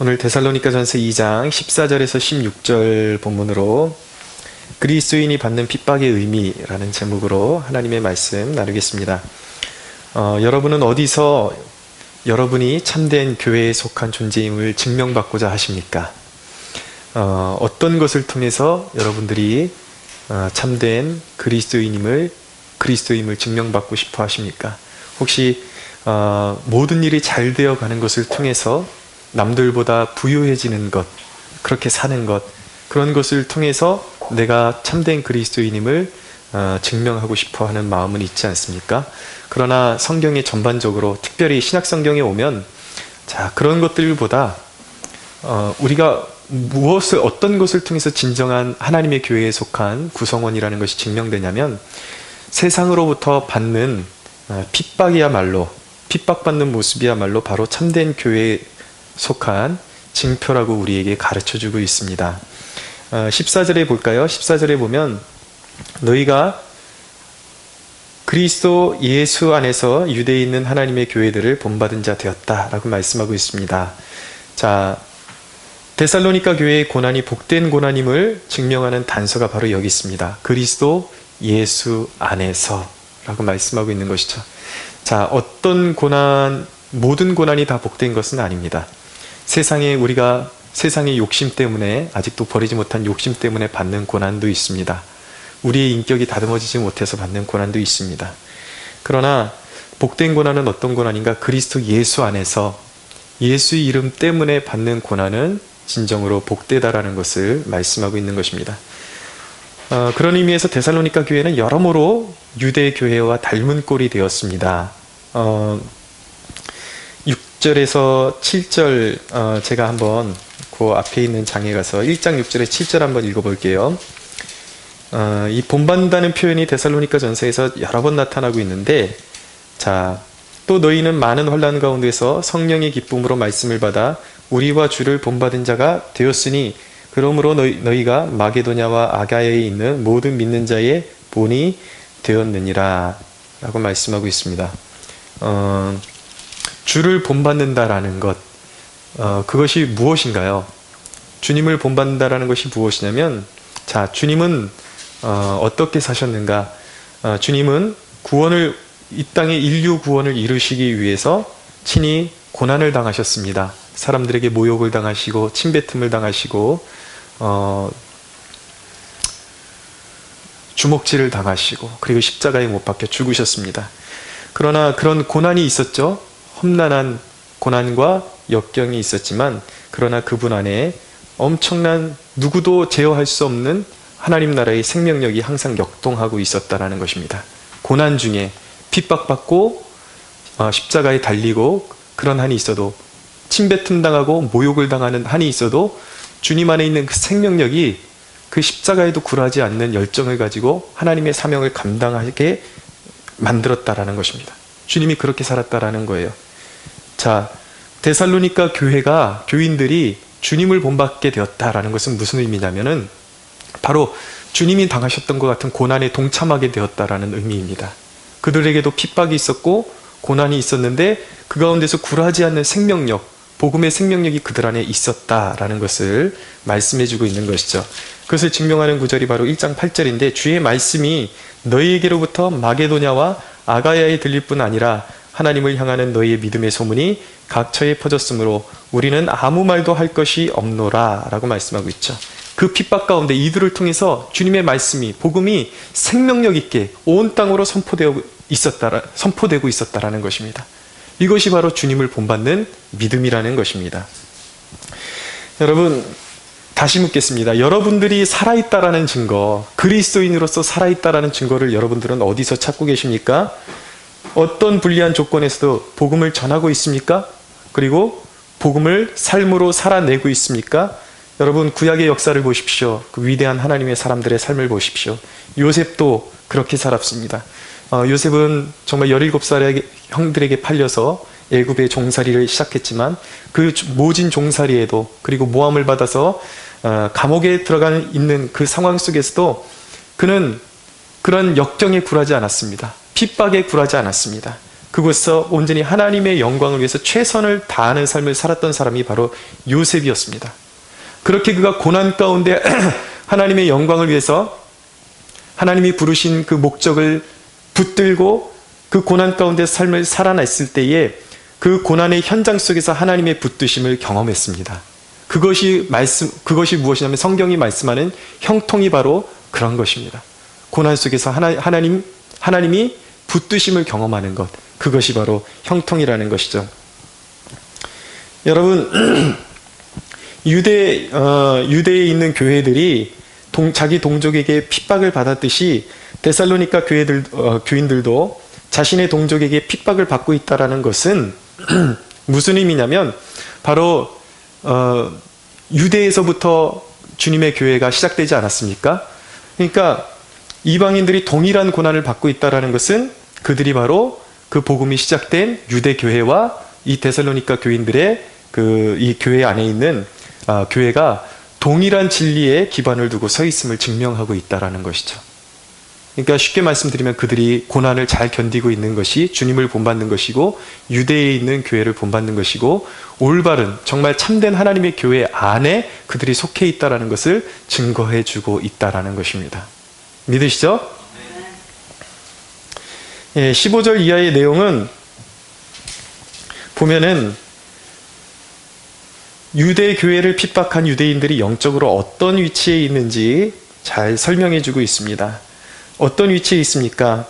오늘 데살로니가전서 2장 14절에서 16절 본문으로 그리스도인이 받는 핍박의 의미라는 제목으로 하나님의 말씀 나누겠습니다. 여러분은 어디서 여러분이 참된 교회에 속한 존재임을 증명받고자 하십니까? 어떤 것을 통해서 여러분들이 참된 그리스도인임을 증명받고 싶어 하십니까? 혹시 모든 일이 잘 되어 가는 것을 통해서 남들보다 부유해지는 것, 그렇게 사는 것, 그런 것을 통해서 내가 참된 그리스도인임을 증명하고 싶어 하는 마음은 있지 않습니까? 그러나 성경에 전반적으로, 특별히 신약 성경에 오면 그런 것들보다 우리가 어떤 것을 통해서 진정한 하나님의 교회에 속한 구성원이라는 것이 증명되냐면 세상으로부터 받는 핍박받는 모습이야말로 바로 참된 교회에 속한 징표라고 우리에게 가르쳐주고 있습니다. 14절에 볼까요? 14절에 보면 너희가 그리스도 예수 안에서 유대에 있는 하나님의 교회들을 본받은 자 되었다라고 말씀하고 있습니다. 데살로니가 교회의 고난이 복된 고난임을 증명하는 단서가 바로 여기 있습니다. 그리스도 예수 안에서 라고 말씀하고 있는 것이죠. 어떤 고난, 모든 고난이 다 복된 것은 아닙니다. 우리가 세상의 욕심 때문에, 아직도 버리지 못한 욕심 때문에 받는 고난도 있습니다. 우리의 인격이 다듬어지지 못해서 받는 고난도 있습니다. 그러나 복된 고난은 어떤 고난인가? 그리스도 예수 안에서 예수의 이름 때문에 받는 고난은 진정으로 복되다라는 것을 말씀하고 있는 것입니다. 그런 의미에서 데살로니가 교회는 여러모로 유대 교회와 닮은 꼴이 되었습니다. 6절에서 7절 제가 한번 그 앞에 있는 장에 가서 1장 6절에 7절 한번 읽어볼게요. 이 본받는다는 표현이 데살로니가 전서에서 여러 번 나타나고 있는데, 또 너희는 많은 환난 가운데서 성령의 기쁨으로 말씀을 받아 우리와 주를 본받은 자가 되었으니 그러므로 너희가 마게도냐와 아가야에 있는 모든 믿는 자의 본이 되었느니라 라고 말씀하고 있습니다. 주를 본받는다라는 것, 그것이 무엇인가요? 주님을 본받는다라는 것이 무엇이냐면, 주님은 어떻게 사셨는가? 주님은 이 땅의 인류 구원을 이루시기 위해서 친히 고난을 당하셨습니다. 사람들에게 모욕을 당하시고 침뱉음을 당하시고 주먹질을 당하시고, 그리고 십자가에 못 박혀 죽으셨습니다. 그러나 그런 고난이 있었죠. 험난한 고난과 역경이 있었지만, 그러나 그분 안에 엄청난, 누구도 제어할 수 없는 하나님 나라의 생명력이 항상 역동하고 있었다라는 것입니다. 고난 중에 핍박받고 십자가에 달리고 그런 한이 있어도, 침뱉음 당하고 모욕을 당하는 한이 있어도 주님 안에 있는 그 생명력이 그 십자가에도 굴하지 않는 열정을 가지고 하나님의 사명을 감당하게 만들었다라는 것입니다. 주님이 그렇게 살았다라는 거예요. 데살로니가 교인들이 주님을 본받게 되었다라는 것은 무슨 의미냐면은 바로 주님이 당하셨던 것 같은 고난에 동참하게 되었다라는 의미입니다. 그들에게도 핍박이 있었고 고난이 있었는데 그 가운데서 굴하지 않는 생명력, 복음의 생명력이 그들 안에 있었다라는 것을 말씀해주고 있는 것이죠. 그것을 증명하는 구절이 바로 1장 8절인데, 주의 말씀이 너희에게로부터 마게도냐와 아가야에 들릴 뿐 아니라 하나님을 향하는 너희의 믿음의 소문이 각처에 퍼졌으므로 우리는 아무 말도 할 것이 없노라 라고 말씀하고 있죠. 그 핍박 가운데 이들을 통해서 주님의 말씀이, 복음이 생명력 있게 온 땅으로 선포되고 있었다라는 것입니다. 이것이 바로 주님을 본받는 믿음이라는 것입니다. 여러분, 다시 묻겠습니다. 여러분들이 살아있다라는 증거, 그리스도인으로서 살아있다라는 증거를 여러분들은 어디서 찾고 계십니까? 어떤 불리한 조건에서도 복음을 전하고 있습니까? 그리고 복음을 삶으로 살아내고 있습니까? 여러분, 구약의 역사를 보십시오. 그 위대한 하나님의 사람들의 삶을 보십시오. 요셉도 그렇게 살았습니다. 요셉은 정말 17살의 형들에게 팔려서 애굽의 종살이를 시작했지만, 그 모진 종살이에도, 그리고 모함을 받아서 감옥에 들어가 있는 그 상황 속에서도 그는 그런 역경에 굴하지 않았습니다. 핍박에 굴하지 않았습니다. 그곳에서 온전히 하나님의 영광을 위해서 최선을 다하는 삶을 살았던 사람이 바로 요셉이었습니다. 그렇게 그가 고난 가운데 하나님의 영광을 위해서 하나님이 부르신 그 목적을 붙들고 그 고난 가운데 삶을 살아냈을 때에 그 고난의 현장 속에서 하나님의 붙드심을 경험했습니다. 그것이 무엇이냐면 성경이 말씀하는 형통이 바로 그런 것입니다. 고난 속에서 하나님이 붙드심을 경험하는 것, 그것이 바로 형통이라는 것이죠. 여러분, 유대에 있는 교회들이 자기 동족에게 핍박을 받았듯이 데살로니가 교인들도 자신의 동족에게 핍박을 받고 있다는 것은 무슨 의미냐면 바로 유대에서부터 주님의 교회가 시작되지 않았습니까? 그러니까 이방인들이 동일한 고난을 받고 있다는 것은 그들이 바로 그 복음이 시작된 유대 교회와 이 데살로니가 교인들의 이 교회 안에 있는 교회가 동일한 진리에 기반을 두고 서 있음을 증명하고 있다는 것이죠. 그러니까 쉽게 말씀드리면 그들이 고난을 잘 견디고 있는 것이 주님을 본받는 것이고 유대에 있는 교회를 본받는 것이고 올바른 정말 참된 하나님의 교회 안에 그들이 속해 있다는 것을 증거해 주고 있다는 것입니다. 믿으시죠? 15절 이하의 내용은 보면은 유대 교회를 핍박한 유대인들이 영적으로 어떤 위치에 있는지 잘 설명해 주고 있습니다. 어떤 위치에 있습니까?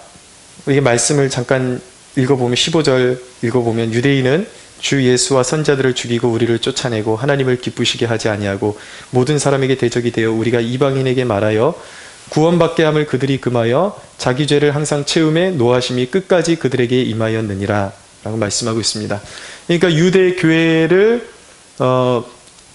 이 말씀을 잠깐 읽어보면 15절 읽어보면 유대인은 주 예수와 선자들을 죽이고 우리를 쫓아내고 하나님을 기쁘시게 하지 아니하고 모든 사람에게 대적이 되어 우리가 이방인에게 말하여 구원받게 함을 그들이 금하여 자기 죄를 항상 채움에 노하심이 끝까지 그들에게 임하였느니라 라고 말씀하고 있습니다. 그러니까 유대 교회를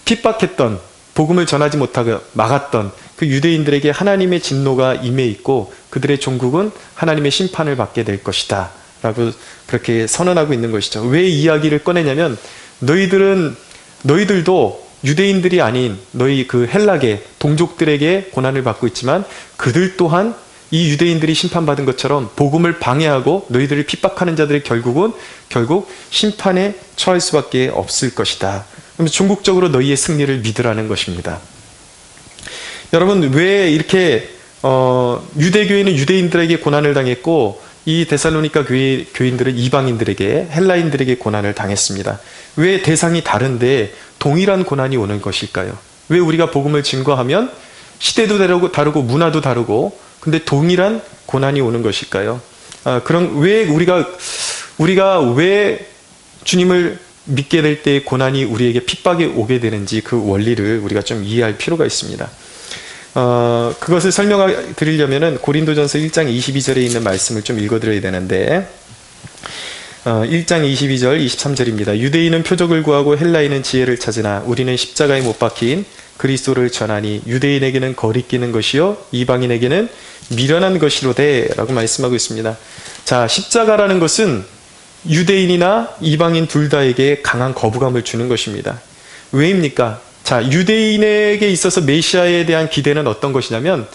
핍박했던 복음을 전하지 못하게 막았던 그 유대인들에게 하나님의 진노가 임해 있고 그들의 종국은 하나님의 심판을 받게 될 것이다 라고 그렇게 선언하고 있는 것이죠. 왜 이 이야기를 꺼내냐면 너희들도 유대인들이 아닌 너희 그 헬라계 동족들에게 고난을 받고 있지만 그들 또한 이 유대인들이 심판받은 것처럼 복음을 방해하고 너희들을 핍박하는 자들의 결국 심판에 처할 수밖에 없을 것이다. 그러면 종국적으로 너희의 승리를 믿으라는 것입니다. 여러분, 왜 이렇게 유대교회는 유대인들에게 고난을 당했고 이 데살로니가 교인들은 이방인들에게 헬라인들에게 고난을 당했습니다. 왜 대상이 다른데 동일한 고난이 오는 것일까요? 왜 우리가 복음을 증거하면 시대도 다르고 문화도 다르고 근데 동일한 고난이 오는 것일까요? 그럼 왜 우리가 왜 주님을 믿게 될 때 고난이 우리에게 핍박이 오게 되는지 그 원리를 우리가 좀 이해할 필요가 있습니다. 그것을 설명드리려면은 고린도전서 1장 22절에 있는 말씀을 좀 읽어드려야 되는데 1장 22절 23절입니다. 유대인은 표적을 구하고 헬라인은 지혜를 찾으나 우리는 십자가에 못 박힌 그리스도를 전하니 유대인에게는 거리끼는 것이요 이방인에게는 미련한 것이로되 라고 말씀하고 있습니다. 자, 십자가라는 것은 유대인이나 이방인 둘 다에게 강한 거부감을 주는 것입니다. 왜입니까? 자, 유대인에게 있어서 메시아에 대한 기대는 어떤 것이냐면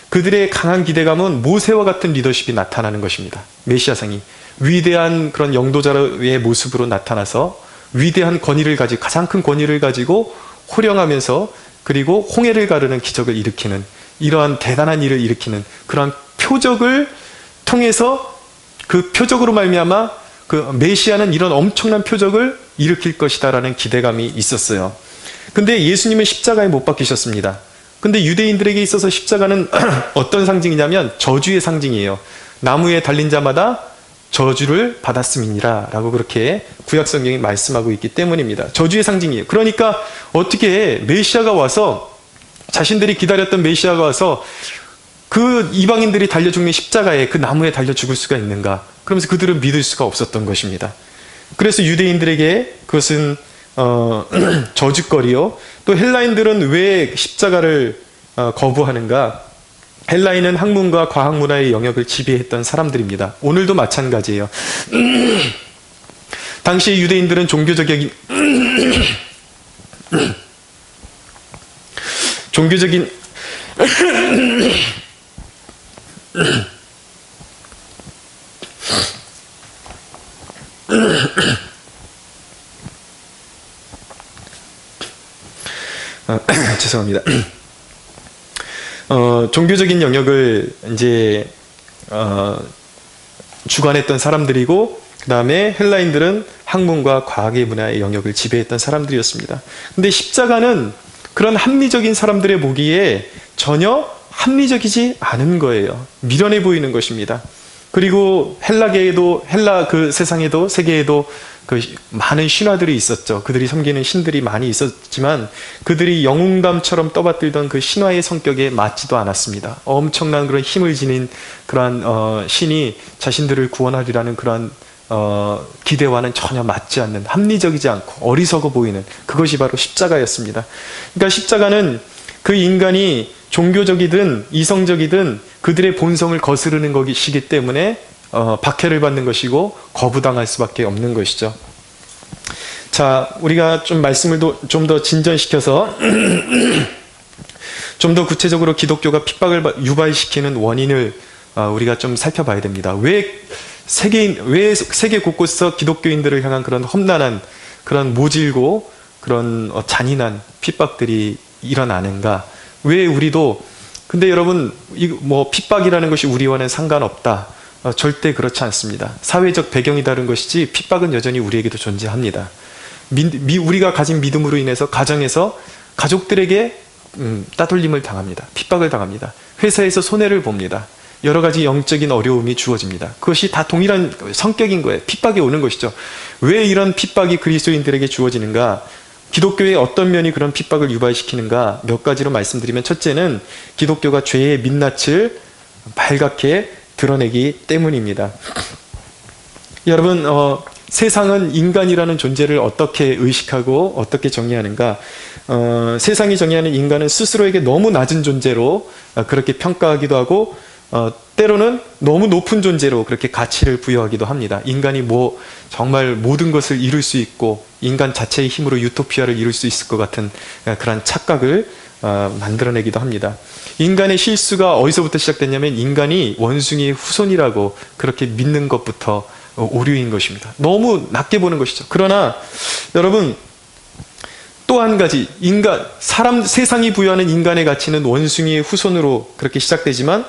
그들의 강한 기대감은 모세와 같은 리더십이 나타나는 것입니다. 메시아상이 위대한 그런 영도자의 모습으로 나타나서 위대한 권위를 가지고 가장 큰 권위를 가지고 호령하면서 그리고 홍해를 가르는 기적을 일으키는 이러한 대단한 일을 일으키는 그러한 표적을 통해서 그 표적으로 말미암아 그 메시아는 이런 엄청난 표적을 일으킬 것이다라는 기대감이 있었어요. 근데 예수님은 십자가에 못 박히셨습니다. 근데 유대인들에게 있어서 십자가는 어떤 상징이냐면 저주의 상징이에요. 나무에 달린 자마다 저주를 받았음이니라 라고 그렇게 구약성경이 말씀하고 있기 때문입니다. 저주의 상징이에요. 그러니까 어떻게 메시아가 와서 자신들이 기다렸던 메시아가 와서 그 이방인들이 달려 죽는 십자가에 그 나무에 달려 죽을 수가 있는가? 그러면서 그들은 믿을 수가 없었던 것입니다. 그래서 유대인들에게 그것은 저주거리요. 또 헬라인들은 왜 십자가를 거부하는가? 헬라인은 학문과 과학 문화의 영역을 지배했던 사람들입니다. 오늘도 마찬가지예요. 당시 유대인들은 종교적인 죄송합니다. 종교적인 영역을 이제 주관했던 사람들이고, 그 다음에 헬라인들은 학문과 과학의 문화의 영역을 지배했던 사람들이었습니다. 근데 십자가는 그런 합리적인 사람들의 보기에 전혀 합리적이지 않은 거예요. 미련해 보이는 것입니다. 그리고 헬라계에도, 헬라 그 세상에도, 세계에도 그 많은 신화들이 있었죠. 그들이 섬기는 신들이 많이 있었지만 그들이 영웅담처럼 떠받들던 그 신화의 성격에 맞지도 않았습니다. 엄청난 그런 힘을 지닌 그러한 신이 자신들을 구원하리라는 그러한 기대와는 전혀 맞지 않는, 합리적이지 않고 어리석어 보이는 그것이 바로 십자가였습니다. 그러니까 십자가는 그 인간이 종교적이든 이성적이든 그들의 본성을 거스르는 것이기 때문에 박해를 받는 것이고 거부당할 수밖에 없는 것이죠. 자, 우리가 좀 말씀을 좀 더 진전시켜서 좀 더 구체적으로 기독교가 핍박을 유발시키는 원인을 우리가 좀 살펴봐야 됩니다. 왜 세계 곳곳에서 기독교인들을 향한 그런 험난한, 그런 모질고 그런 잔인한 핍박들이 일어나는가? 왜 우리도, 근데 여러분, 뭐 핍박이라는 것이 우리와는 상관없다. 절대 그렇지 않습니다. 사회적 배경이 다른 것이지 핍박은 여전히 우리에게도 존재합니다. 우리가 가진 믿음으로 인해서 가정에서 가족들에게 따돌림을 당합니다. 핍박을 당합니다. 회사에서 손해를 봅니다. 여러 가지 영적인 어려움이 주어집니다. 그것이 다 동일한 성격인 거예요. 핍박이 오는 것이죠. 왜 이런 핍박이 그리스도인들에게 주어지는가? 기독교의 어떤 면이 그런 핍박을 유발시키는가? 몇 가지로 말씀드리면, 첫째는 기독교가 죄의 민낯을 발갛게 드러내기 때문입니다. 여러분, 세상은 인간이라는 존재를 어떻게 의식하고 어떻게 정의하는가? 세상이 정의하는 인간은 스스로에게 너무 낮은 존재로 그렇게 평가하기도 하고, 때로는 너무 높은 존재로 그렇게 가치를 부여하기도 합니다. 인간이 정말 모든 것을 이룰 수 있고 인간 자체의 힘으로 유토피아를 이룰 수 있을 것 같은 그런 착각을 만들어내기도 합니다. 인간의 실수가 어디서부터 시작됐냐면 인간이 원숭이의 후손이라고 그렇게 믿는 것부터 오류인 것입니다. 너무 낮게 보는 것이죠. 그러나 여러분, 또 한 가지, 세상이 부여하는 인간의 가치는 원숭이의 후손으로 그렇게 시작되지만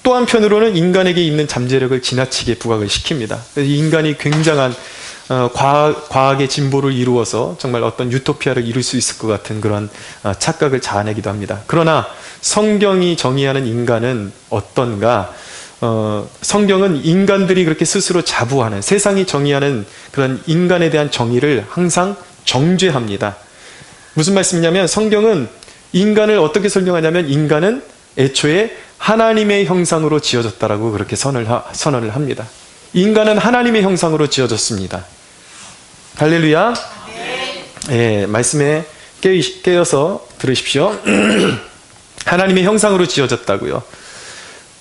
또 한편으로는 인간에게 있는 잠재력을 지나치게 부각을 시킵니다. 인간이 굉장한 과학의 진보를 이루어서 정말 어떤 유토피아를 이룰 수 있을 것 같은 그런 착각을 자아내기도 합니다. 그러나 성경이 정의하는 인간은 어떤가? 성경은 인간들이 그렇게 스스로 자부하는, 세상이 정의하는 그런 인간에 대한 정의를 항상 정죄합니다. 무슨 말씀이냐면, 성경은 인간을 어떻게 설명하냐면, 인간은 애초에 하나님의 형상으로 지어졌다라고 그렇게 선언을 합니다. 인간은 하나님의 형상으로 지어졌습니다. 할렐루야. 예, 말씀에 깨어서 들으십시오. 하나님의 형상으로 지어졌다고요.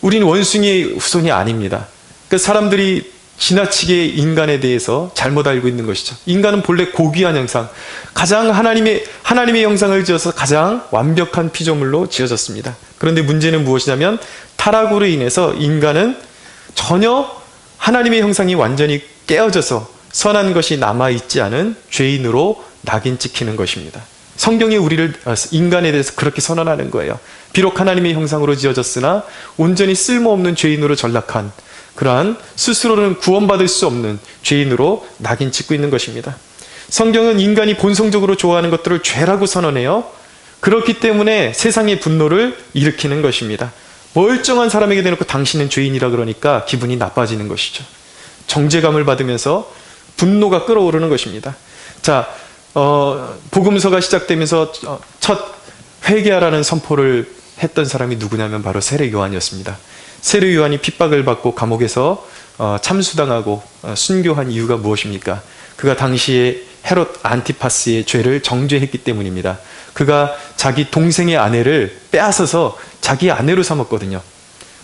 우린 원숭이의 후손이 아닙니다. 그러니까 사람들이 지나치게 인간에 대해서 잘못 알고 있는 것이죠. 인간은 본래 고귀한 형상, 가장 하나님의 형상을 지어서 가장 완벽한 피조물로 지어졌습니다. 그런데 문제는 무엇이냐면, 타락으로 인해서 인간은 전혀 하나님의 형상이 완전히 깨어져서 선한 것이 남아있지 않은 죄인으로 낙인 찍히는 것입니다. 성경이 인간에 대해서 그렇게 선언하는 거예요. 비록 하나님의 형상으로 지어졌으나 온전히 쓸모없는 죄인으로 전락한, 그러한 스스로는 구원받을 수 없는 죄인으로 낙인 찍고 있는 것입니다. 성경은 인간이 본성적으로 좋아하는 것들을 죄라고 선언해요. 그렇기 때문에 세상의 분노를 일으키는 것입니다. 멀쩡한 사람에게 대놓고 당신은 죄인이라 그러니까 기분이 나빠지는 것이죠. 정죄감을 받으면서 분노가 끓어오르는 것입니다. 자, 복음서가 시작되면서 첫 회개하라는 선포를 했던 사람이 누구냐면 바로 세례 요한이었습니다. 세례 요한이 핍박을 받고 감옥에서 참수당하고 순교한 이유가 무엇입니까? 그가 당시에 헤롯 안티파스의 죄를 정죄했기 때문입니다. 그가 자기 동생의 아내를 빼앗아서 자기 아내로 삼았거든요.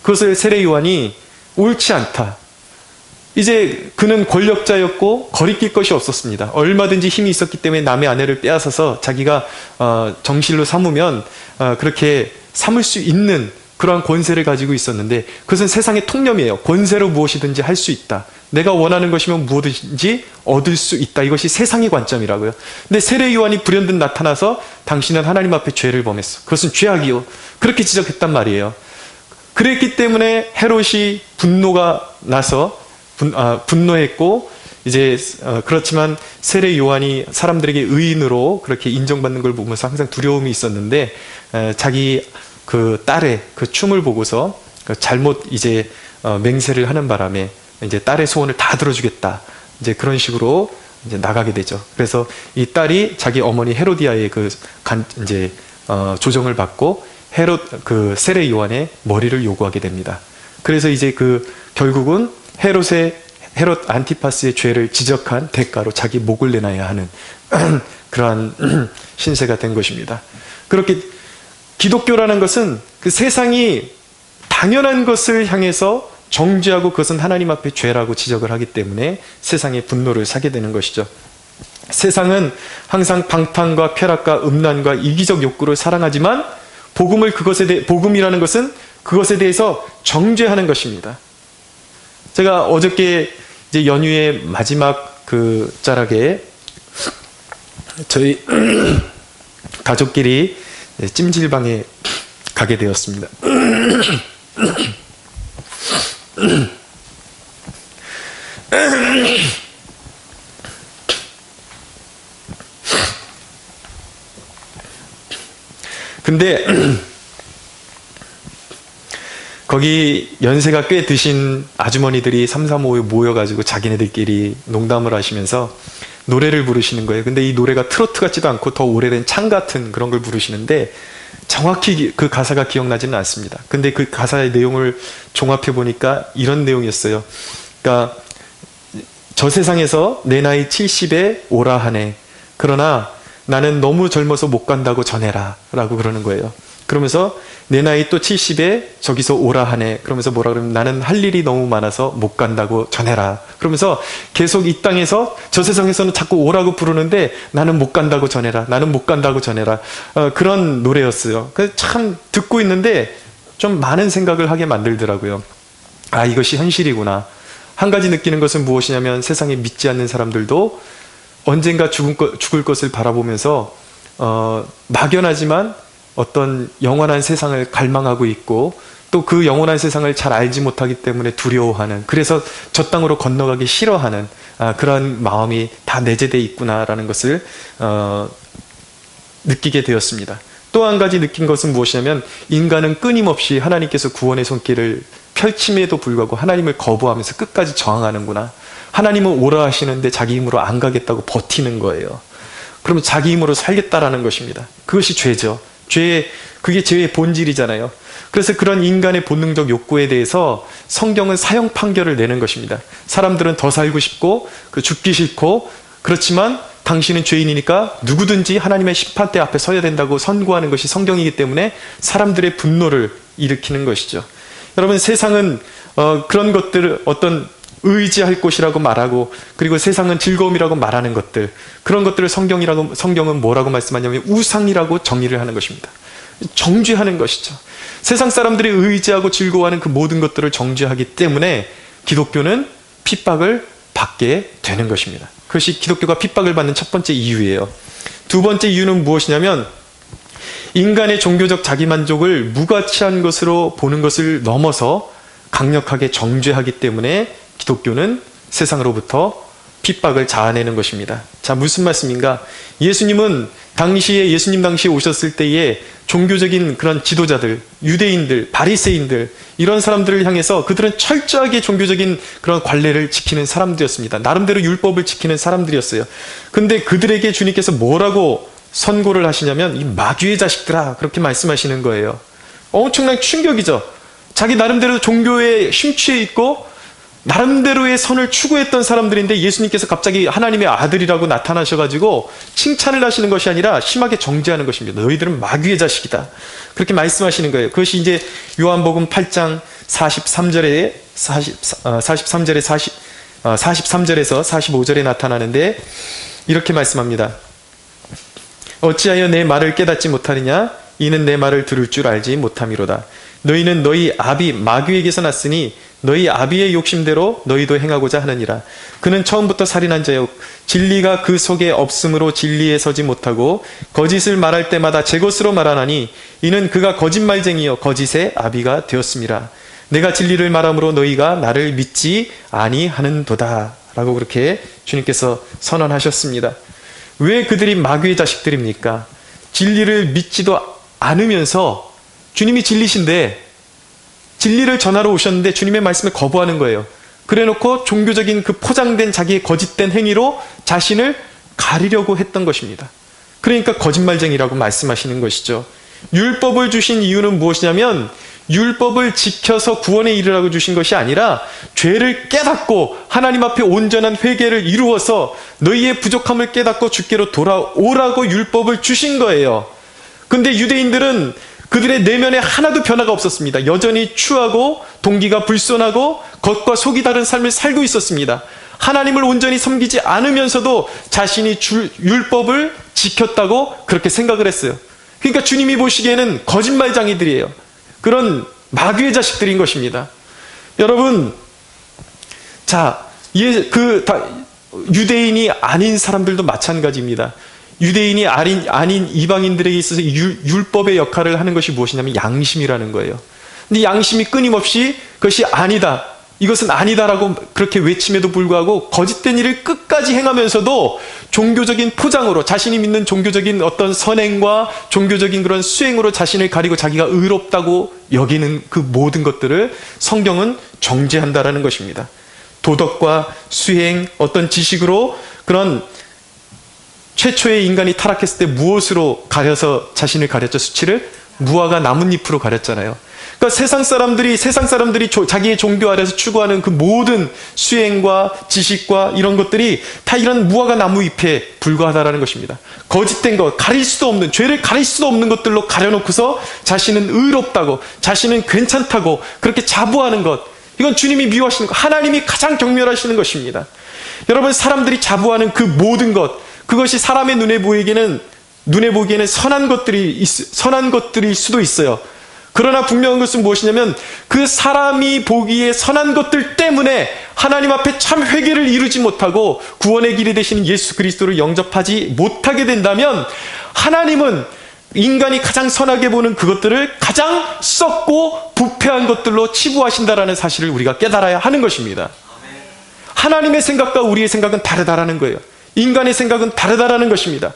그것을 세례 요한이 옳지 않다. 이제 그는 권력자였고 거리낄 것이 없었습니다. 얼마든지 힘이 있었기 때문에 남의 아내를 빼앗아서 자기가 정실로 삼으면 그렇게 삼을 수 있는 그러한 권세를 가지고 있었는데, 그것은 세상의 통념이에요. 권세로 무엇이든지 할 수 있다. 내가 원하는 것이면 무엇이든지 얻을 수 있다. 이것이 세상의 관점이라고요. 근데 세례 요한이 불현듯 나타나서 당신은 하나님 앞에 죄를 범했어. 그것은 죄악이요. 그렇게 지적했단 말이에요. 그랬기 때문에 헤롯이 분노가 나서 분노했고, 이제 그렇지만 세례 요한이 사람들에게 의인으로 그렇게 인정받는 걸 보면서 항상 두려움이 있었는데, 자기 그 딸의 그 춤을 보고서 잘못 이제 맹세를 하는 바람에 이제 딸의 소원을 다 들어주겠다. 이제 그런 식으로 이제 나가게 되죠. 그래서 이 딸이 자기 어머니 헤로디아의 이제 조정을 받고 그 세례 요한의 머리를 요구하게 됩니다. 그래서 이제 결국은 헤롯 안티파스의 죄를 지적한 대가로 자기 목을 내놔야 하는 그러한 신세가 된 것입니다. 그렇게 기독교라는 것은 그 세상이 당연한 것을 향해서 정죄하고 그것은 하나님 앞에 죄라고 지적을 하기 때문에 세상의 분노를 사게 되는 것이죠. 세상은 항상 방탕과 쾌락과 음란과 이기적 욕구를 사랑하지만 복음이라는 것은 그것에 대해서 정죄하는 것입니다. 제가 어저께 이제 연휴의 마지막 그 짤막에 저희 가족끼리 찜질방에 가게 되었습니다. 근데 거기 연세가 꽤 드신 아주머니들이 3, 4, 5에 모여가지고 자기네들끼리 농담을 하시면서 노래를 부르시는 거예요. 근데 이 노래가 트로트 같지도 않고 더 오래된 창 같은 그런 걸 부르시는데 정확히 그 가사가 기억나지는 않습니다. 근데 그 가사의 내용을 종합해 보니까 이런 내용이었어요. 그러니까 저 세상에서 내 나이 70에 오라 하네. 그러나 나는 너무 젊어서 못 간다고 전해라 라고 그러는 거예요. 그러면서 내 나이 또 70에 저기서 오라 하네. 그러면서 뭐라 그러면 나는 할 일이 너무 많아서 못 간다고 전해라. 그러면서 계속 이 땅에서 저 세상에서는 자꾸 오라고 부르는데 나는 못 간다고 전해라. 나는 못 간다고 전해라. 그런 노래였어요. 그래서 참 듣고 있는데 좀 많은 생각을 하게 만들더라고요. 아, 이것이 현실이구나. 한 가지 느끼는 것은 무엇이냐면 세상에 믿지 않는 사람들도 언젠가 죽을 것을 바라보면서 막연하지만 어떤 영원한 세상을 갈망하고 있고 또 그 영원한 세상을 잘 알지 못하기 때문에 두려워하는, 그래서 저 땅으로 건너가기 싫어하는 그러한 마음이 다 내재되어 있구나라는 것을 느끼게 되었습니다. 또 한 가지 느낀 것은 무엇이냐면 인간은 끊임없이 하나님께서 구원의 손길을 펼침에도 불구하고 하나님을 거부하면서 끝까지 저항하는구나. 하나님은 오라 하시는데 자기 힘으로 안 가겠다고 버티는 거예요. 그러면 자기 힘으로 살겠다라는 것입니다. 그것이 죄죠. 그게 죄의 본질이잖아요. 그래서 그런 인간의 본능적 욕구에 대해서 성경은 사형 판결을 내는 것입니다. 사람들은 더 살고 싶고 죽기 싫고, 그렇지만 당신은 죄인이니까 누구든지 하나님의 심판대 앞에 서야 된다고 선고하는 것이 성경이기 때문에 사람들의 분노를 일으키는 것이죠. 여러분, 세상은 그런 것들을 어떤 의지할 곳이라고 말하고, 그리고 세상은 즐거움이라고 말하는 것들, 그런 것들을 성경은 뭐라고 말씀하냐면 우상이라고 정의를 하는 것입니다. 정죄하는 것이죠. 세상 사람들이 의지하고 즐거워하는 그 모든 것들을 정죄하기 때문에 기독교는 핍박을 받게 되는 것입니다. 그것이 기독교가 핍박을 받는 첫 번째 이유예요. 두 번째 이유는 무엇이냐면 인간의 종교적 자기만족을 무가치한 것으로 보는 것을 넘어서 강력하게 정죄하기 때문에 기독교는 세상으로부터 핍박을 자아내는 것입니다. 자, 무슨 말씀인가? 예수님 당시에 오셨을 때에 종교적인 그런 지도자들, 유대인들, 바리새인들, 이런 사람들을 향해서 그들은 철저하게 종교적인 그런 관례를 지키는 사람들이었습니다. 나름대로 율법을 지키는 사람들이었어요. 근데 그들에게 주님께서 뭐라고 선고를 하시냐면 이 마귀의 자식들아, 그렇게 말씀하시는 거예요. 엄청난 충격이죠. 자기 나름대로 종교에 심취해 있고 나름대로의 선을 추구했던 사람들인데 예수님께서 갑자기 하나님의 아들이라고 나타나셔가지고 칭찬을 하시는 것이 아니라 심하게 정죄하는 것입니다. 너희들은 마귀의 자식이다. 그렇게 말씀하시는 거예요. 그것이 이제 요한복음 8장 43절에서 45절에 나타나는데 이렇게 말씀합니다. 어찌하여 내 말을 깨닫지 못하느냐? 이는 내 말을 들을 줄 알지 못함이로다. 너희는 너희 아비 마귀에게서 났으니 너희 아비의 욕심대로 너희도 행하고자 하느니라. 그는 처음부터 살인한 자요 진리가 그 속에 없으므로 진리에 서지 못하고 거짓을 말할 때마다 제 것으로 말하나니 이는 그가 거짓말쟁이요 거짓의 아비가 되었음이라. 내가 진리를 말함으로 너희가 나를 믿지 아니하는도다. 라고 그렇게 주님께서 선언하셨습니다. 왜 그들이 마귀의 자식들입니까? 진리를 믿지도 않으면서 주님이 진리신데 진리를 전하러 오셨는데 주님의 말씀을 거부하는 거예요. 그래놓고 종교적인 그 포장된 자기의 거짓된 행위로 자신을 가리려고 했던 것입니다. 그러니까 거짓말쟁이라고 말씀하시는 것이죠. 율법을 주신 이유는 무엇이냐면 율법을 지켜서 구원에 이르라고 주신 것이 아니라 죄를 깨닫고 하나님 앞에 온전한 회개를 이루어서 너희의 부족함을 깨닫고 주께로 돌아오라고 율법을 주신 거예요. 근데 유대인들은 그들의 내면에 하나도 변화가 없었습니다. 여전히 추하고 동기가 불손하고 겉과 속이 다른 삶을 살고 있었습니다. 하나님을 온전히 섬기지 않으면서도 자신이 율법을 지켰다고 그렇게 생각을 했어요. 그러니까 주님이 보시기에는 거짓말쟁이들이에요. 그런 마귀의 자식들인 것입니다. 여러분, 자, 유대인이 아닌 사람들도 마찬가지입니다. 유대인이 아닌 이방인들에게 있어서 율법의 역할을 하는 것이 무엇이냐면 양심이라는 거예요. 근데 양심이 끊임없이 그것이 아니다, 이것은 아니다라고 그렇게 외침에도 불구하고 거짓된 일을 끝까지 행하면서도 종교적인 포장으로 자신이 믿는 종교적인 어떤 선행과 종교적인 그런 수행으로 자신을 가리고 자기가 의롭다고 여기는 그 모든 것들을 성경은 정죄한다라는 것입니다. 도덕과 수행, 어떤 지식으로 그런 최초의 인간이 타락했을 때 무엇으로 가려서 자신을 가렸죠? 수치를? 무화과 나뭇잎으로 가렸잖아요. 그러니까 세상 사람들이 자기의 종교 아래서 추구하는 그 모든 수행과 지식과 이런 것들이 다 이런 무화과 나무잎에 불과하다라는 것입니다. 거짓된 것, 가릴 수도 없는, 죄를 가릴 수도 없는 것들로 가려놓고서 자신은 의롭다고, 자신은 괜찮다고 그렇게 자부하는 것, 이건 주님이 미워하시는 것, 하나님이 가장 경멸하시는 것입니다. 여러분, 사람들이 자부하는 그 모든 것, 그것이 사람의 눈에 보기에는 선한 것들일 수도 있어요. 그러나 분명한 것은 무엇이냐면 그 사람이 보기에 선한 것들 때문에 하나님 앞에 참 회개를 이루지 못하고 구원의 길이 되시는 예수 그리스도를 영접하지 못하게 된다면 하나님은 인간이 가장 선하게 보는 그것들을 가장 썩고 부패한 것들로 치부하신다라는 사실을 우리가 깨달아야 하는 것입니다. 하나님의 생각과 우리의 생각은 다르다라는 거예요. 인간의 생각은 다르다라는 것입니다.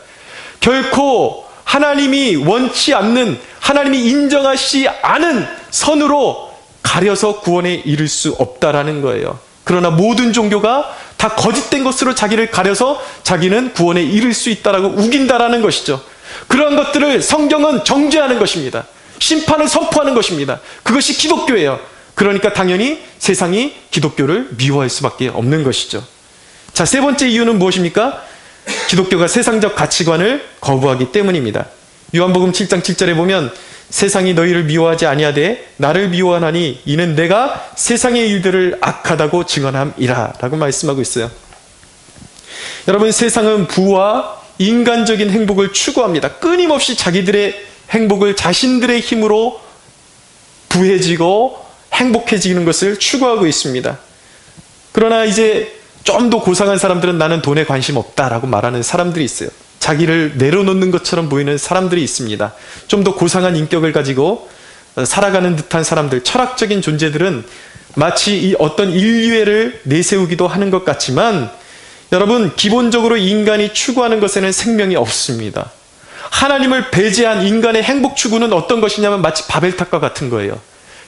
결코 하나님이 원치 않는, 하나님이 인정하시지 않은 선으로 가려서 구원에 이를 수 없다라는 거예요. 그러나 모든 종교가 다 거짓된 것으로 자기를 가려서 자기는 구원에 이를 수 있다라고 우긴다라는 것이죠. 그런 것들을 성경은 정죄하는 것입니다. 심판을 선포하는 것입니다. 그것이 기독교예요. 그러니까 당연히 세상이 기독교를 미워할 수밖에 없는 것이죠. 자, 세 번째 이유는 무엇입니까? 기독교가 세상적 가치관을 거부하기 때문입니다. 요한복음 7장 7절에 보면 세상이 너희를 미워하지 아니하되 나를 미워하나니 이는 내가 세상의 일들을 악하다고 증언함이라 라고 말씀하고 있어요. 여러분, 세상은 부와 인간적인 행복을 추구합니다. 끊임없이 자기들의 행복을 자신들의 힘으로 부해지고 행복해지는 것을 추구하고 있습니다. 그러나 이제 좀 더 고상한 사람들은 나는 돈에 관심 없다라고 말하는 사람들이 있어요. 자기를 내려놓는 것처럼 보이는 사람들이 있습니다. 좀 더 고상한 인격을 가지고 살아가는 듯한 사람들, 철학적인 존재들은 마치 이 어떤 인류애를 내세우기도 하는 것 같지만 여러분, 기본적으로 인간이 추구하는 것에는 생명이 없습니다. 하나님을 배제한 인간의 행복 추구는 어떤 것이냐면 마치 바벨탑과 같은 거예요.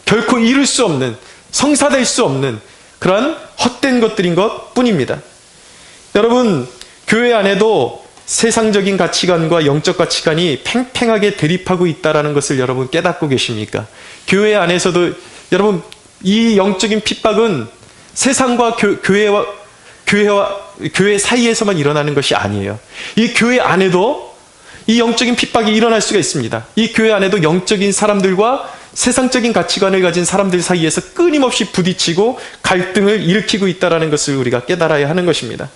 결코 이룰 수 없는, 성사될 수 없는 그러한 헛된 것들인 것 뿐입니다. 여러분, 교회 안에도 세상적인 가치관과 영적 가치관이 팽팽하게 대립하고 있다는 것을 여러분 깨닫고 계십니까? 교회 안에서도 여러분, 이 영적인 핍박은 세상과 교회 사이에서만 일어나는 것이 아니에요. 이 교회 안에도 이 영적인 핍박이 일어날 수가 있습니다. 이 교회 안에도 영적인 사람들과 세상적인 가치관을 가진 사람들 사이에서 끊임없이 부딪히고 갈등을 일으키고 있다는 것을 우리가 깨달아야 하는 것입니다.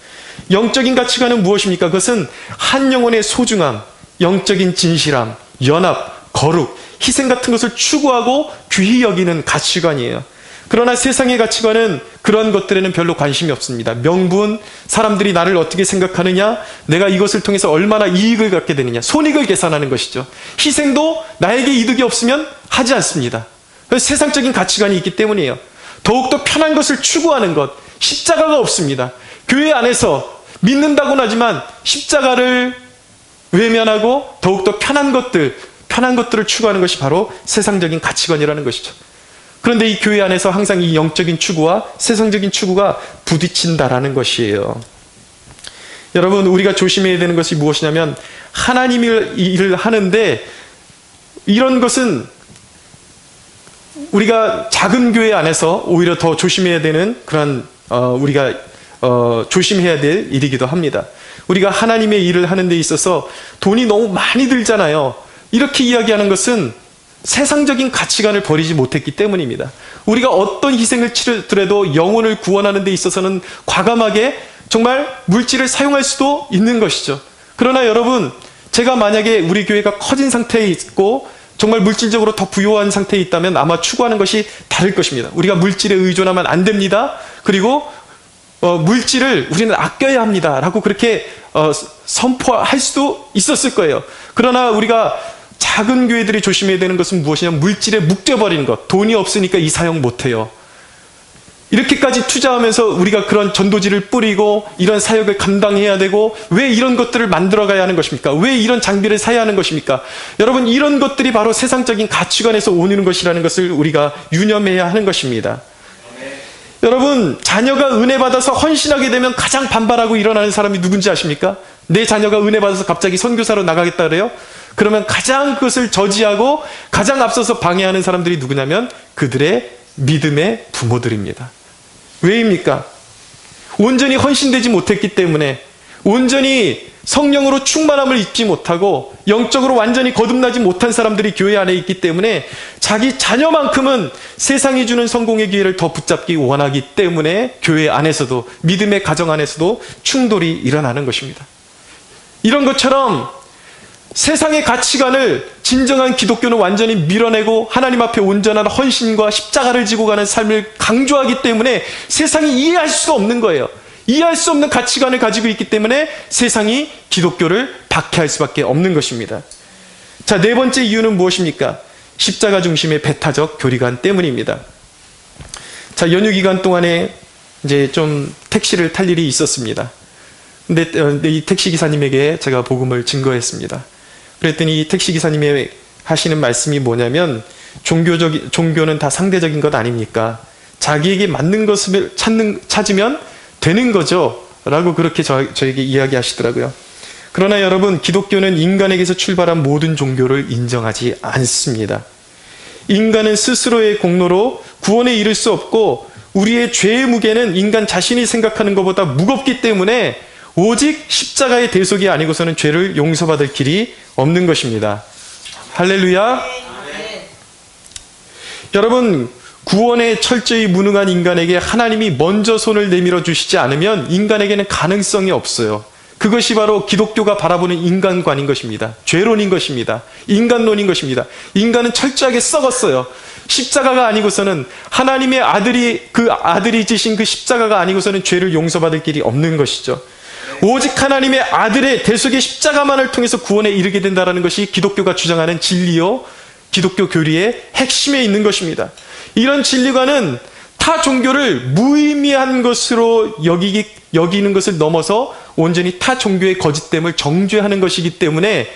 영적인 가치관은 무엇입니까? 그것은 한 영혼의 소중함, 영적인 진실함, 연합, 거룩, 희생 같은 것을 추구하고 귀히 여기는 가치관이에요. 그러나 세상의 가치관은 그런 것들에는 별로 관심이 없습니다. 명분, 사람들이 나를 어떻게 생각하느냐, 내가 이것을 통해서 얼마나 이익을 갖게 되느냐, 손익을 계산하는 것이죠. 희생도 나에게 이득이 없으면 하지 않습니다. 세상적인 가치관이 있기 때문이에요. 더욱더 편한 것을 추구하는 것, 십자가가 없습니다. 교회 안에서 믿는다고는 하지만 십자가를 외면하고 더욱더 편한 것들을 추구하는 것이 바로 세상적인 가치관이라는 것이죠. 그런데 이 교회 안에서 항상 이 영적인 추구와 세상적인 추구가 부딪힌다라는 것이에요. 여러분, 우리가 조심해야 되는 것이 무엇이냐면, 하나님의 일을 하는데 이런 것은 우리가 작은 교회 안에서 오히려 더 조심해야 되는 그런 우리가 조심해야 될 일이기도 합니다. 우리가 하나님의 일을 하는 데 있어서 돈이 너무 많이 들잖아요. 이렇게 이야기하는 것은 세상적인 가치관을 버리지 못했기 때문입니다. 우리가 어떤 희생을 치르더라도 영혼을 구원하는 데 있어서는 과감하게 정말 물질을 사용할 수도 있는 것이죠. 그러나 여러분, 제가 만약에 우리 교회가 커진 상태에 있고 정말 물질적으로 더 부유한 상태에 있다면 아마 추구하는 것이 다를 것입니다. 우리가 물질에 의존하면 안 됩니다. 그리고 물질을 우리는 아껴야 합니다 라고 그렇게 선포할 수도 있었을 거예요. 그러나 우리가 작은 교회들이 조심해야 되는 것은 무엇이냐면, 물질에 묶여버리는 것. 돈이 없으니까 이 사용 못해요. 이렇게까지 투자하면서 우리가 그런 전도지를 뿌리고 이런 사역을 감당해야 되고, 왜 이런 것들을 만들어 가야 하는 것입니까? 왜 이런 장비를 사야 하는 것입니까? 여러분, 이런 것들이 바로 세상적인 가치관에서 오는 것이라는 것을 우리가 유념해야 하는 것입니다. 여러분, 자녀가 은혜 받아서 헌신하게 되면 가장 반발하고 일어나는 사람이 누군지 아십니까? 내 자녀가 은혜 받아서 갑자기 선교사로 나가겠다 그래요? 그러면 가장 그것을 저지하고 가장 앞서서 방해하는 사람들이 누구냐면 그들의 믿음의 부모들입니다. 왜입니까? 온전히 헌신되지 못했기 때문에, 온전히 성령으로 충만함을 입지 못하고 영적으로 완전히 거듭나지 못한 사람들이 교회 안에 있기 때문에 자기 자녀만큼은 세상이 주는 성공의 기회를 더 붙잡기 원하기 때문에 교회 안에서도, 믿음의 가정 안에서도 충돌이 일어나는 것입니다. 이런 것처럼 세상의 가치관을 진정한 기독교는 완전히 밀어내고 하나님 앞에 온전한 헌신과 십자가를 지고 가는 삶을 강조하기 때문에 세상이 이해할 수가 없는 거예요. 이해할 수 없는 가치관을 가지고 있기 때문에 세상이 기독교를 박해할 수밖에 없는 것입니다. 자, 네 번째 이유는 무엇입니까? 십자가 중심의 배타적 교리관 때문입니다. 자, 연휴 기간 동안에 이제 좀 택시를 탈 일이 있었습니다. 근데 이 택시 기사님에게 제가 복음을 증거했습니다. 그랬더니 이 택시 기사님이 하시는 말씀이 뭐냐면, 종교는 다 상대적인 것 아닙니까? 자기에게 맞는 것을 찾으면 되는 거죠 라고 그렇게 저에게 이야기하시더라고요. 그러나 여러분, 기독교는 인간에게서 출발한 모든 종교를 인정하지 않습니다. 인간은 스스로의 공로로 구원에 이를 수 없고, 우리의 죄의 무게는 인간 자신이 생각하는 것보다 무겁기 때문에 오직 십자가의 대속이 아니고서는 죄를 용서받을 길이 없는 것입니다. 할렐루야. 여러분, 구원에 철저히 무능한 인간에게 하나님이 먼저 손을 내밀어 주시지 않으면 인간에게는 가능성이 없어요. 그것이 바로 기독교가 바라보는 인간관인 것입니다. 죄론인 것입니다. 인간론인 것입니다. 인간은 철저하게 썩었어요. 십자가가 아니고서는, 하나님의 아들이 지신 그 십자가가 아니고서는 죄를 용서받을 길이 없는 것이죠. 오직 하나님의 아들의 대속의 십자가만을 통해서 구원에 이르게 된다는 것이 기독교가 주장하는 진리요, 기독교 교리의 핵심에 있는 것입니다. 이런 진리관은 타 종교를 무의미한 것으로 여기는 것을 넘어서 온전히 타 종교의 거짓됨을 정죄하는 것이기 때문에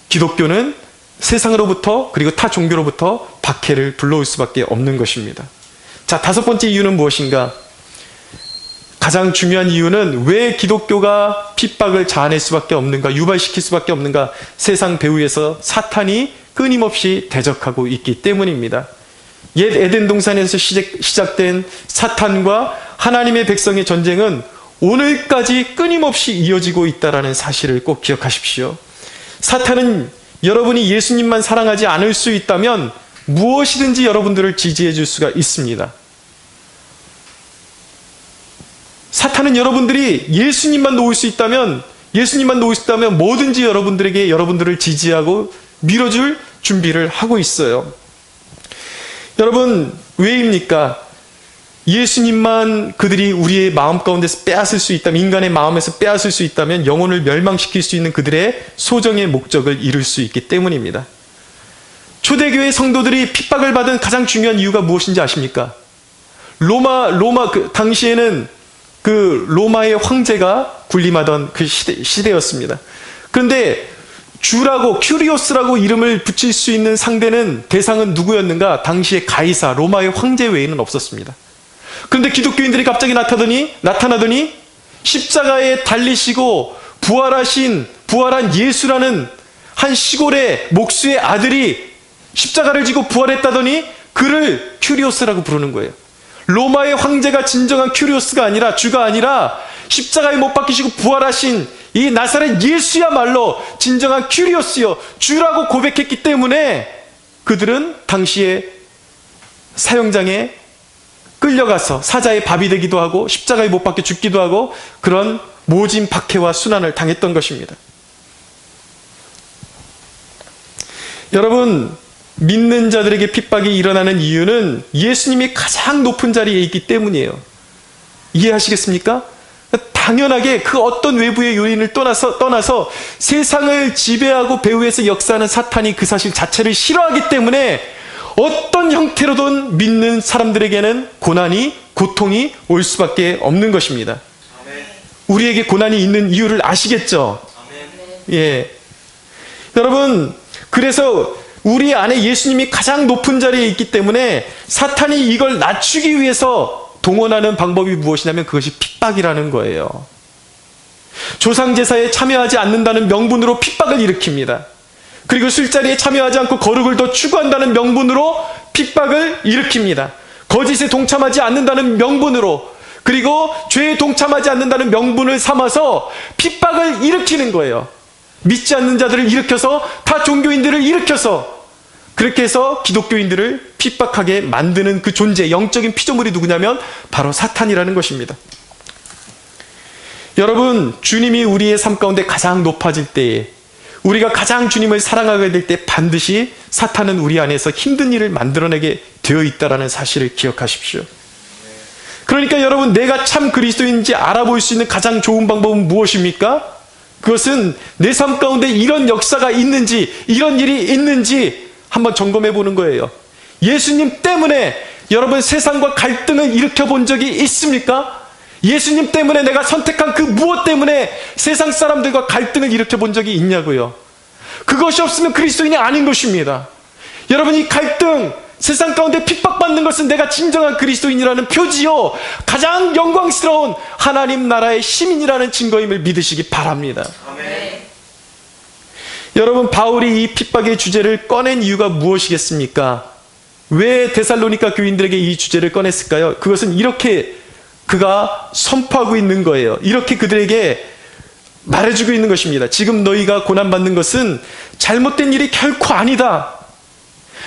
기독교는 세상으로부터, 그리고 타 종교로부터 박해를 불러올 수밖에 없는 것입니다. 자, 다섯 번째 이유는 무엇인가? 가장 중요한 이유는 왜 기독교가 핍박을 자아낼 수밖에 없는가, 유발시킬 수밖에 없는가? 세상 배후에서 사탄이 끊임없이 대적하고 있기 때문입니다. 옛 에덴 동산에서 시작된 사탄과 하나님의 백성의 전쟁은 오늘까지 끊임없이 이어지고 있다는 사실을 꼭 기억하십시오. 사탄은 여러분이 예수님만 사랑하지 않을 수 있다면 무엇이든지 여러분들을 지지해 줄 수가 있습니다. 사탄은 여러분들이 예수님만 놓을 수 있다면 뭐든지 여러분들을 지지하고 밀어줄 준비를 하고 있어요. 여러분, 왜입니까? 예수님만 그들이 우리의 마음 가운데서 빼앗을 수 있다면, 인간의 마음에서 빼앗을 수 있다면 영혼을 멸망시킬 수 있는 그들의 소정의 목적을 이룰 수 있기 때문입니다. 초대교회 성도들이 핍박을 받은 가장 중요한 이유가 무엇인지 아십니까? 당시에는 그 로마의 황제가 군림하던 그 시대였습니다. 그런데 주라고, 큐리오스라고 이름을 붙일 수 있는 상대는, 대상은 누구였는가? 당시의 가이사, 로마의 황제 외에는 없었습니다. 그런데 기독교인들이 갑자기 나타나더니 십자가에 달리시고 부활한 예수라는 한 시골의 목수의 아들이 십자가를 지고 부활했다더니 그를 큐리오스라고 부르는 거예요. 로마의 황제가 진정한 큐리오스가 아니라, 주가 아니라 십자가에 못 박히시고 부활하신 이 나사렛 예수야말로 진정한 큐리오스요, 주라고 고백했기 때문에 그들은 당시에 사형장에 끌려가서 사자의 밥이 되기도 하고 십자가에 못 박혀 죽기도 하고 그런 모진 박해와 순환을 당했던 것입니다. 여러분, 믿는 자들에게 핍박이 일어나는 이유는 예수님이 가장 높은 자리에 있기 때문이에요. 이해하시겠습니까? 당연하게 그 어떤 외부의 요인을 떠나서 세상을 지배하고 배후에서 역사하는 사탄이 그 사실 자체를 싫어하기 때문에 어떤 형태로든 믿는 사람들에게는 고난이, 고통이 올 수밖에 없는 것입니다. 우리에게 고난이 있는 이유를 아시겠죠? 예. 여러분, 그래서 우리 안에 예수님이 가장 높은 자리에 있기 때문에 사탄이 이걸 낮추기 위해서 동원하는 방법이 무엇이냐면 그것이 핍박이라는 거예요. 조상제사에 참여하지 않는다는 명분으로 핍박을 일으킵니다. 그리고 술자리에 참여하지 않고 거룩을 더 추구한다는 명분으로 핍박을 일으킵니다. 거짓에 동참하지 않는다는 명분으로, 그리고 죄에 동참하지 않는다는 명분을 삼아서 핍박을 일으키는 거예요. 믿지 않는 자들을 일으켜서, 다 종교인들을 일으켜서, 그렇게 해서 기독교인들을 핍박하게 만드는 그 존재, 영적인 피조물이 누구냐면 바로 사탄이라는 것입니다. 여러분, 주님이 우리의 삶 가운데 가장 높아질 때에, 우리가 가장 주님을 사랑하게 될 때 반드시 사탄은 우리 안에서 힘든 일을 만들어내게 되어 있다는 사실을 기억하십시오. 그러니까 여러분, 내가 참 그리스도인지 알아볼 수 있는 가장 좋은 방법은 무엇입니까? 그것은 내 삶 가운데 이런 역사가 있는지, 이런 일이 있는지 한번 점검해 보는 거예요. 예수님 때문에 여러분 세상과 갈등을 일으켜 본 적이 있습니까? 예수님 때문에 내가 선택한 그 무엇 때문에 세상 사람들과 갈등을 일으켜 본 적이 있냐고요. 그것이 없으면 그리스도인이 아닌 것입니다. 여러분, 이 갈등, 세상 가운데 핍박받는 것은 내가 진정한 그리스도인이라는 표지요, 가장 영광스러운 하나님 나라의 시민이라는 증거임을 믿으시기 바랍니다. 아멘. 여러분, 바울이 이 핍박의 주제를 꺼낸 이유가 무엇이겠습니까? 왜 데살로니가 교인들에게 이 주제를 꺼냈을까요? 그것은 이렇게 그가 선포하고 있는 거예요. 이렇게 그들에게 말해주고 있는 것입니다. 지금 너희가 고난받는 것은 잘못된 일이 결코 아니다.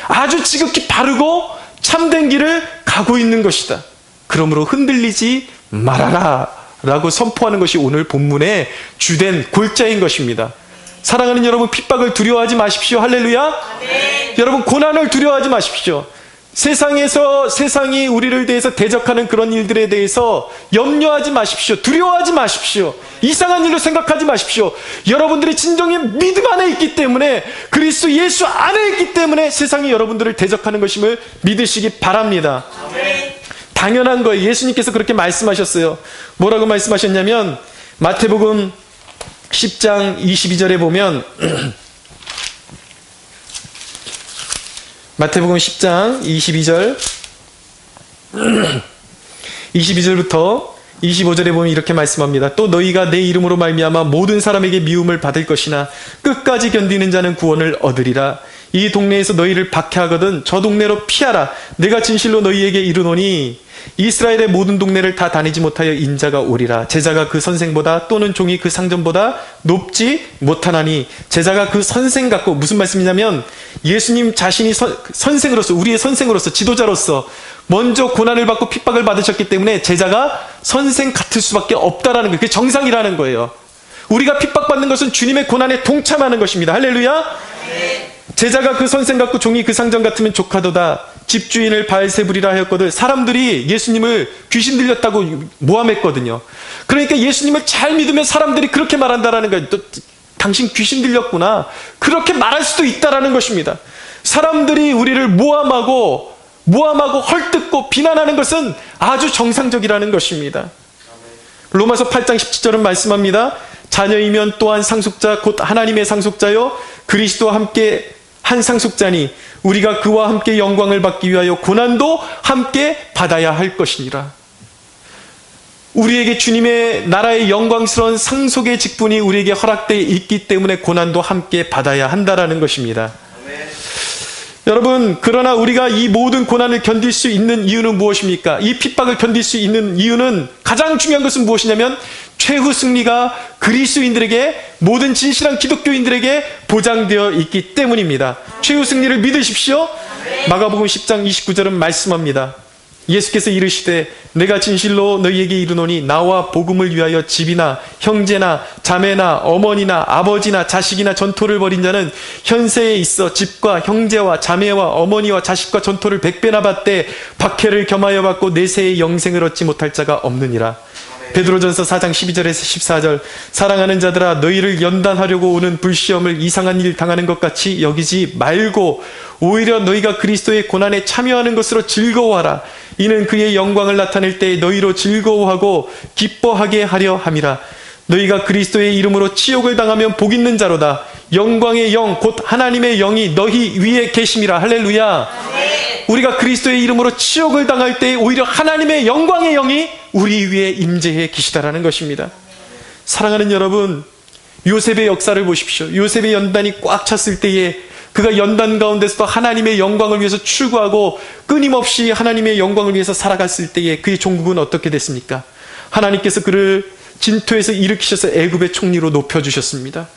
아주 지극히 바르고 참된 길을 가고 있는 것이다. 그러므로 흔들리지 말아라 라고 선포하는 것이 오늘 본문의 주된 골자인 것입니다. 사랑하는 여러분, 핍박을 두려워하지 마십시오. 할렐루야. 네. 여러분, 고난을 두려워하지 마십시오. 세상이 우리를 대해서 대적하는 그런 일들에 대해서 염려하지 마십시오. 두려워하지 마십시오. 이상한 일로 생각하지 마십시오. 여러분들이 진정히 믿음 안에 있기 때문에, 그리스도 예수 안에 있기 때문에 세상이 여러분들을 대적하는 것임을 믿으시기 바랍니다. 아멘. 당연한 거예요. 예수님께서 그렇게 말씀하셨어요. 뭐라고 말씀하셨냐면 마태복음 10장 22절에 보면 마태복음 10장 22절부터 25절에 보면 이렇게 말씀합니다. 또 너희가 내 이름으로 말미암아 모든 사람에게 미움을 받을 것이나 끝까지 견디는 자는 구원을 얻으리라. 이 동네에서 너희를 박해하거든 저 동네로 피하라. 내가 진실로 너희에게 이르노니 이스라엘의 모든 동네를 다 다니지 못하여 인자가 오리라. 제자가 그 선생보다 또는 종이 그 상전보다 높지 못하나니. 제자가 그 선생 같고, 무슨 말씀이냐면 예수님 자신이 선생으로서, 우리의 선생으로서, 지도자로서 먼저 고난을 받고 핍박을 받으셨기 때문에 제자가 선생 같을 수밖에 없다라는 거예요. 그게 정상이라는 거예요. 우리가 핍박받는 것은 주님의 고난에 동참하는 것입니다. 할렐루야. 네. 제자가 그 선생 같고 종이 그 상전 같으면 족하도다. 집주인을 바알세불이라 하였거든. 사람들이 예수님을 귀신 들렸다고 모함했거든요. 그러니까 예수님을 잘 믿으면 사람들이 그렇게 말한다라는 거예요. 또 당신 귀신 들렸구나, 그렇게 말할 수도 있다라는 것입니다. 사람들이 우리를 모함하고 헐뜯고 비난하는 것은 아주 정상적이라는 것입니다. 로마서 8장 17절은 말씀합니다. 자녀이면 또한 상속자 곧 하나님의 상속자요 그리스도와 함께 한 상속자니 우리가 그와 함께 영광을 받기 위하여 고난도 함께 받아야 할 것이니라. 우리에게 주님의 나라의 영광스러운 상속의 직분이 우리에게 허락되어 있기 때문에 고난도 함께 받아야 한다라는 것입니다. 여러분, 그러나 우리가 이 모든 고난을 견딜 수 있는 이유는 무엇입니까? 이 핍박을 견딜 수 있는 이유는, 가장 중요한 것은 무엇이냐면 최후 승리가 그리스도인들에게, 모든 진실한 기독교인들에게 보장되어 있기 때문입니다. 최후 승리를 믿으십시오. 마가복음 10장 29절은 말씀합니다. 예수께서 이르시되 내가 진실로 너희에게 이르노니 나와 복음을 위하여 집이나 형제나 자매나 어머니나 아버지나 자식이나 전토를 벌인 자는 현세에 있어 집과 형제와 자매와 어머니와 자식과 전토를 100배나 받되 박해를 겸하여 받고 내세의 영생을 얻지 못할 자가 없느니라. 베드로전서 4장 12절에서 14절 사랑하는 자들아 너희를 연단하려고 오는 불시험을 이상한 일 당하는 것 같이 여기지 말고 오히려 너희가 그리스도의 고난에 참여하는 것으로 즐거워하라. 이는 그의 영광을 나타낼 때에 너희로 즐거워하고 기뻐하게 하려 함이라. 너희가 그리스도의 이름으로 치욕을 당하면 복 있는 자로다. 영광의 영 곧 하나님의 영이 너희 위에 계심이라. 할렐루야. 우리가 그리스도의 이름으로 치욕을 당할 때에 오히려 하나님의 영광의 영이 우리 위에 임재해 계시다라는 것입니다. 사랑하는 여러분, 요셉의 역사를 보십시오. 요셉의 연단이 꽉 찼을 때에 그가 연단 가운데서도 하나님의 영광을 위해서 추구하고 끊임없이 하나님의 영광을 위해서 살아갔을 때에 그의 종국은 어떻게 됐습니까? 하나님께서 그를 진토에서 일으키셔서 애굽의 총리로 높여주셨습니다.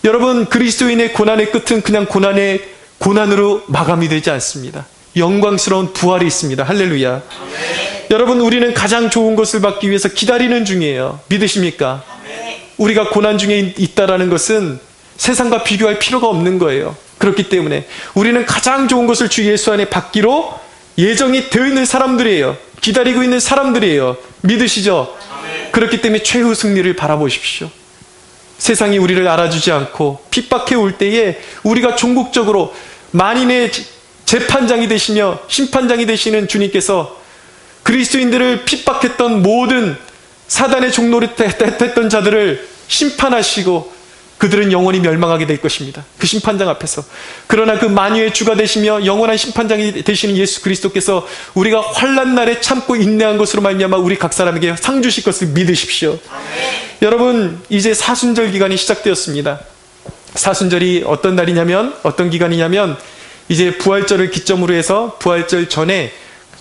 여러분, 그리스도인의 고난의 끝은 그냥 고난으로 마감이 되지 않습니다. 영광스러운 부활이 있습니다. 할렐루야. 여러분, 우리는 가장 좋은 것을 받기 위해서 기다리는 중이에요. 믿으십니까? 우리가 고난 중에 있다라는 것은 세상과 비교할 필요가 없는 거예요. 그렇기 때문에 우리는 가장 좋은 것을 주 예수 안에 받기로 예정이 되어 있는 사람들이에요. 기다리고 있는 사람들이에요. 믿으시죠? 그렇기 때문에 최후 승리를 바라보십시오. 세상이 우리를 알아주지 않고 핍박해 올 때에 우리가 종국적으로 만인의 재판장이 되시며 심판장이 되시는 주님께서 그리스도인들을 핍박했던 모든 사단의 종노릇했던 자들을 심판하시고 그들은 영원히 멸망하게 될 것입니다. 그 심판장 앞에서. 그러나 그 만유의 주가 되시며 영원한 심판장이 되시는 예수 그리스도께서 우리가 환난 날에 참고 인내한 것으로 말미암아 우리 각 사람에게 상 주실 것을 믿으십시오. 여러분, 이제 사순절 기간이 시작되었습니다. 사순절이 어떤 날이냐면, 어떤 기간이냐면 이제 부활절을 기점으로 해서 부활절 전에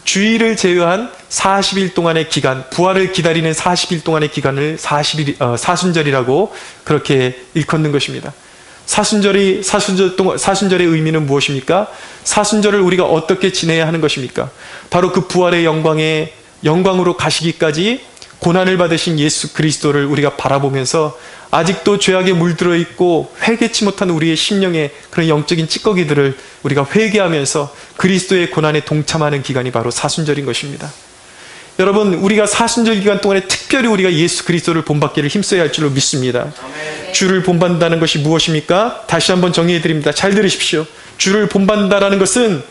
주일을 제외한 40일 동안의 기간, 부활을 기다리는 40일 동안의 기간을 사순절이라고 그렇게 일컫는 것입니다. 사순절의 의미는 무엇입니까? 사순절을 우리가 어떻게 지내야 하는 것입니까? 바로 그 부활의 영광으로 가시기까지 고난을 받으신 예수 그리스도를 우리가 바라보면서 아직도 죄악에 물들어 있고 회개치 못한 우리의 심령의 그런 영적인 찌꺼기들을 우리가 회개하면서 그리스도의 고난에 동참하는 기간이 바로 사순절인 것입니다. 여러분, 우리가 사순절 기간 동안에 특별히 우리가 예수 그리스도를 본받기를 힘써야 할 줄로 믿습니다. 주를 본받는다는 것이 무엇입니까? 다시 한번 정리해 드립니다. 잘 들으십시오. 주를 본받는다라는 것은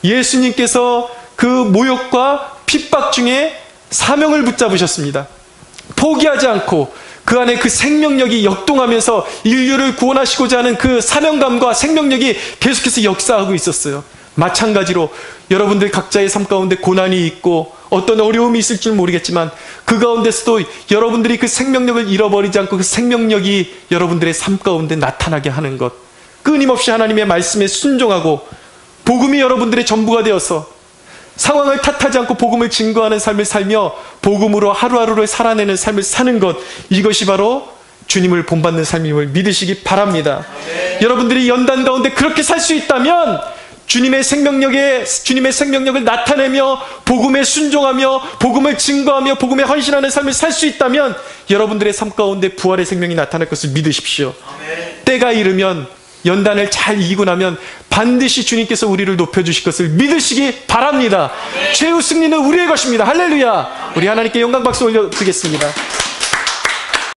예수님께서 그 모욕과 핍박 중에 사명을 붙잡으셨습니다. 포기하지 않고 그 안에 그 생명력이 역동하면서 인류를 구원하시고자 하는 그 사명감과 생명력이 계속해서 역사하고 있었어요. 마찬가지로 여러분들 각자의 삶 가운데 고난이 있고 어떤 어려움이 있을 줄 모르겠지만 그 가운데서도 여러분들이 그 생명력을 잃어버리지 않고 그 생명력이 여러분들의 삶 가운데 나타나게 하는 것, 끊임없이 하나님의 말씀에 순종하고 복음이 여러분들의 전부가 되어서 상황을 탓하지 않고 복음을 증거하는 삶을 살며 복음으로 하루하루를 살아내는 삶을 사는 것, 이것이 바로 주님을 본받는 삶임을 믿으시기 바랍니다. 여러분들이 연단 가운데 그렇게 살 수 있다면 주님의 생명력을 나타내며 복음에 순종하며 복음을 증거하며 복음에 헌신하는 삶을 살 수 있다면 여러분들의 삶 가운데 부활의 생명이 나타날 것을 믿으십시오. 때가 이르면 연단을 잘 이기고 나면 반드시 주님께서 우리를 높여주실 것을 믿으시기 바랍니다. 최후 승리는 우리의 것입니다. 할렐루야. 우리 하나님께 영광 박수 올려드리겠습니다.